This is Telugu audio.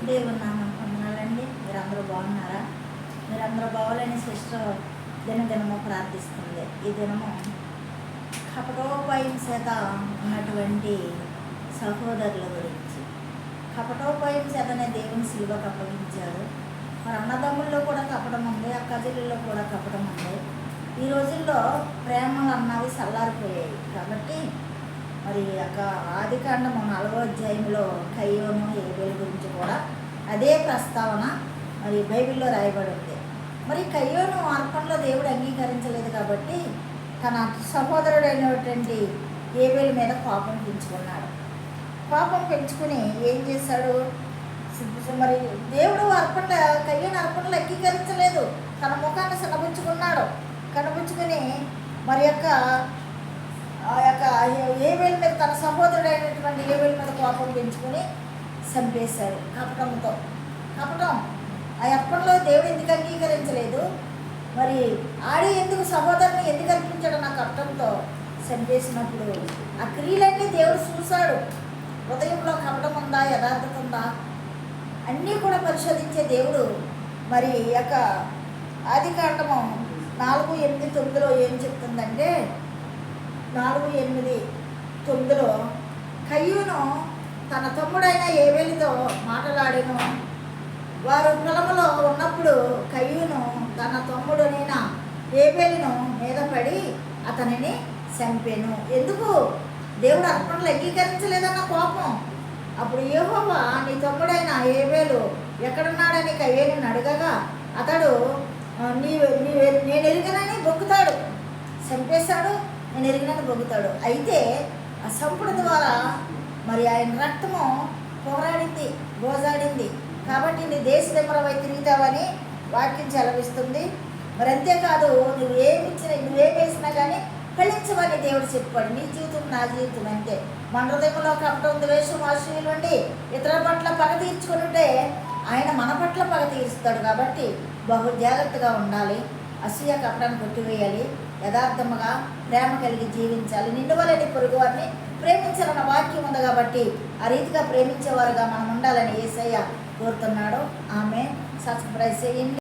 దేవుని నామం పొందాలండి. మీరందరూ బాగున్నారా? మీరందరూ బాగాలని సిస్టర్ దినదినము ప్రార్థిస్తుంది. ఈ దినము కపటోపాయం చేత ఉన్నటువంటి సహోదరుల గురించి. కపటోపాయం చేతనే దేవుని సిలువకు అప్పగించాడు. మరి అన్నదమ్ముల్లో కూడా కపటం ఉంది, అక్కజల్లుల్లో కూడా కపటం ఉంది. ఈ రోజుల్లో ప్రేమలు అన్నవి చల్లారిపోయాయి. కాబట్టి మరి ఆదికాండము 4వ అధ్యాయంలో కయ్యోను హేబేలు గురించి కూడా అదే ప్రస్తావన మరి బైబిల్లో రాయబడి ఉంది. మరి కయ్యోను అర్పణలో దేవుడు అంగీకరించలేదు కాబట్టి తన సహోదరుడైనటువంటి హేబేలు మీద కోపం పెంచుకున్నాడు. కోపం పెంచుకుని ఏం చేశాడు? మరి దేవుడు కయ్యోను అర్పణలు అంగీకరించలేదు. తన ముఖాన్ని కనబుచ్చుకుని మరి ఆ యొక్క హేబేలు మీద, తన సహోదరుడైనటువంటి హేబేలు మీద కోపం పెంచుకుని చంపేశాడు కపటంతో. కపటం ఆ అర్పణలో దేవుడు ఎందుకు అంగీకరించలేదు? మరి ఎందుకు సహోదరుని ఎందుకు అర్పించాడు? నా కపటంతో చంపేసినప్పుడు ఆ క్రియలన్నీ దేవుడు చూశాడు. హృదయంలో కపటం ఉందా, యథార్థత ఉందా అన్నీ కూడా పరిశోధించే దేవుడు. మరి ఆదికాండము 4:8-9 ఏం చెప్తుందంటే, 4:8-9 కయ్యూను తన తమ్ముడైన హేబేలుతో మాటలాడెను. వారు పొలములో ఉన్నప్పుడు కయ్యూను తన తమ్ముడైన హేబేలును మీద పడి అతనిని చంపెను. ఎందుకు? దేవుడు అర్పణలు అంగీకరించలేదన్న కోపం. అప్పుడు యెహోవా, నీ తమ్ముడైన హేబేలు ఎక్కడున్నాడని కయ్యూను అడగగా అతడు నేను ఎరిగినని బొక్కుతాడు. చంపేశాడు, నేను ఎరిగినని బొక్కుతాడు. అయితే ఆ సంపుడు ద్వారా మరి ఆయన రక్తము గోజాడింది కాబట్టి నీ దేశదిమ్మరమై తిరుగుతావని వాక్యం చెలవిస్తుంది. మరి అంతేకాదు, నువ్వేమేసినా కానీ ఫలించమని దేవుడు చెప్పాడు. నీ జీవితం నా జీవితం అంతే. మన హృదయంలో కపటం, ద్వేషం, అసూయలు ఉండి ఇతరుల పట్ల పగ తీర్చుకుంటే ఆయన మన పట్ల పగ తీరుస్తాడు. కాబట్టి బహు జాగ్రత్తగా ఉండాలి. అసూయ కపటాన్ని కొట్టివేయాలి. యథార్థముగా ప్రేమ కలిగి జీవించాలి. నిన్ను వలని పొరుగు వారిని ప్రేమించాలన్న వాక్యం ఉంది కాబట్టి ఆ రీతిగా ప్రేమించేవారుగా మనం ఉండాలని యేసయ్య కోరుతున్నాడు. ఆమె సబ్స్క్రైబ్ చేయండి.